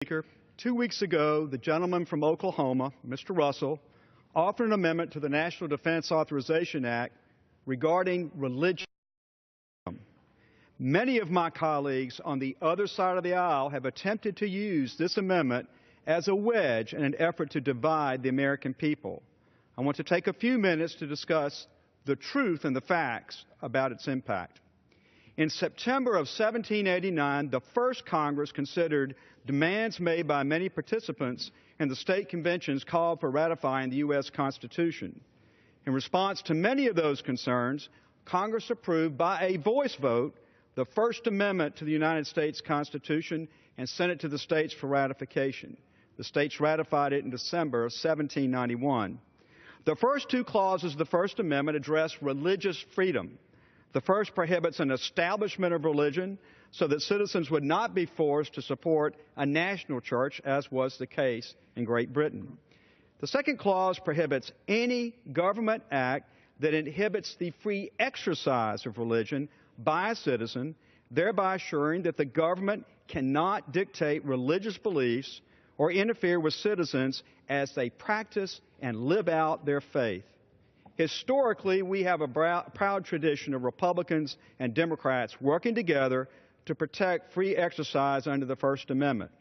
Speaker, 2 weeks ago, the gentleman from Oklahoma, Mr. Russell, offered an amendment to the National Defense Authorization Act regarding religion. Many of my colleagues on the other side of the aisle have attempted to use this amendment as a wedge in an effort to divide the American people. I want to take a few minutes to discuss the truth and the facts about its impact. In September of 1789, the first Congress considered demands made by many participants in the state conventions called for ratifying the U.S. Constitution. In response to many of those concerns, Congress approved by a voice vote the First Amendment to the United States Constitution and sent it to the states for ratification. The states ratified it in December of 1791. The first two clauses of the First Amendment address religious freedom. The first prohibits an establishment of religion so that citizens would not be forced to support a national church, as was the case in Great Britain. The second clause prohibits any government act that inhibits the free exercise of religion by a citizen, thereby assuring that the government cannot dictate religious beliefs or interfere with citizens as they practice and live out their faith. Historically, we have a proud tradition of Republicans and Democrats working together to protect free exercise under the First Amendment.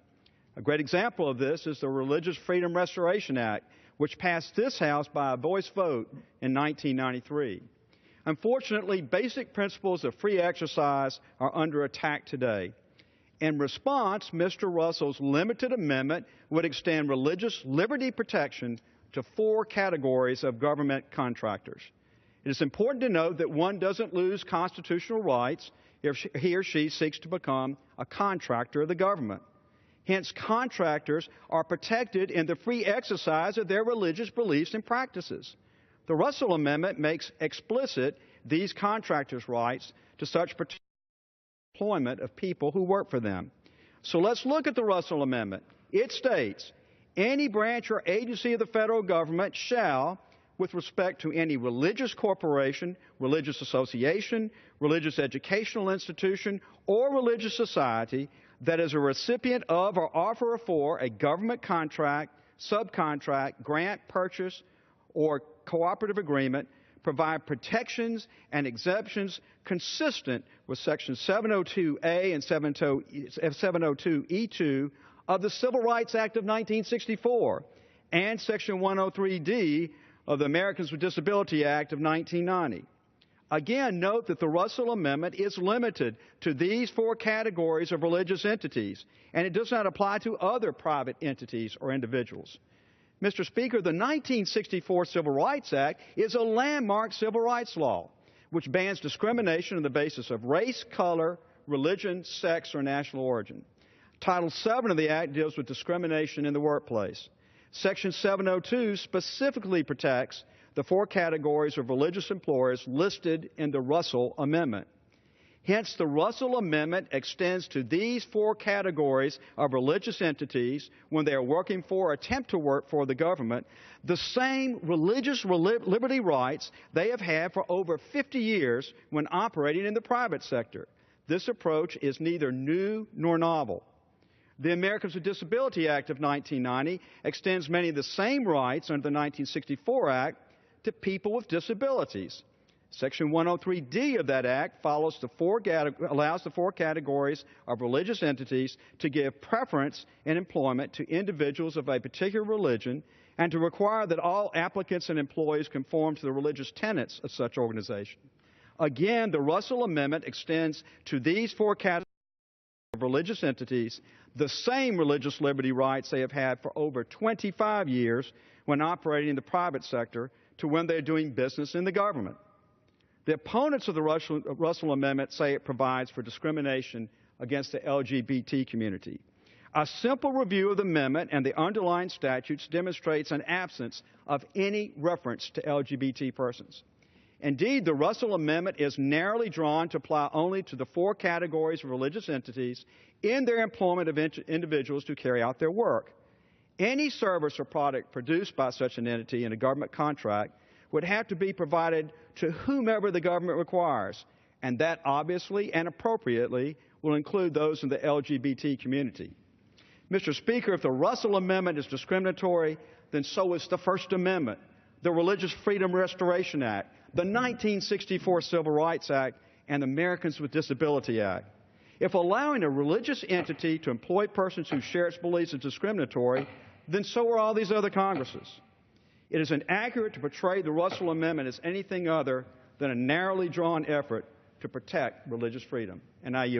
A great example of this is the Religious Freedom Restoration Act, which passed this House by a voice vote in 1993. Unfortunately, basic principles of free exercise are under attack today. In response, Mr. Russell's limited amendment would extend religious liberty protection to 4 categories of government contractors. It is important to note that one doesn't lose constitutional rights if he or she seeks to become a contractor of the government. Hence, contractors are protected in the free exercise of their religious beliefs and practices. The Russell Amendment makes explicit these contractors' rights to such employment of people who work for them. So let's look at the Russell Amendment. It states, any branch or agency of the federal government shall, with respect to any religious corporation, religious association, religious educational institution, or religious society that is a recipient of or offerer for a government contract, subcontract, grant, purchase, or cooperative agreement, provide protections and exemptions consistent with Section 702A and 702E2 of the Civil Rights Act of 1964 and Section 103D of the Americans with Disabilities Act of 1990. Again, note that the Russell Amendment is limited to these 4 categories of religious entities, and it does not apply to other private entities or individuals. Mr. Speaker, the 1964 Civil Rights Act is a landmark civil rights law which bans discrimination on the basis of race, color, religion, sex, or national origin. Title VII of the Act deals with discrimination in the workplace. Section 702 specifically protects the 4 categories of religious employers listed in the Russell Amendment. Hence, the Russell Amendment extends to these 4 categories of religious entities when they are working for or attempt to work for the government the same religious liberty rights they have had for over 50 years when operating in the private sector. This approach is neither new nor novel. The Americans with Disabilities Act of 1990 extends many of the same rights under the 1964 Act to people with disabilities. Section 103D of that Act allows the 4 categories of religious entities to give preference in employment to individuals of a particular religion and to require that all applicants and employees conform to the religious tenets of such organization. Again, the Russell Amendment extends to these 4 categories of religious entities the same religious liberty rights they have had for over 25 years when operating in the private sector to when they're doing business in the government. The opponents of the Russell Amendment say it provides for discrimination against the LGBT community. A simple review of the amendment and the underlying statutes demonstrates an absence of any reference to LGBT persons. Indeed, the Russell Amendment is narrowly drawn to apply only to the 4 categories of religious entities in their employment of individuals to carry out their work. Any service or product produced by such an entity in a government contract would have to be provided to whomever the government requires, and that obviously and appropriately will include those in the LGBT community. Mr. Speaker, if the Russell Amendment is discriminatory, then so is the First Amendment, the Religious Freedom Restoration Act, the 1964 Civil Rights Act, and the Americans with Disabilities Act. If allowing a religious entity to employ persons who share its beliefs is discriminatory, then so are all these other Congresses. It is inaccurate to portray the Russell Amendment as anything other than a narrowly drawn effort to protect religious freedom. And I yield.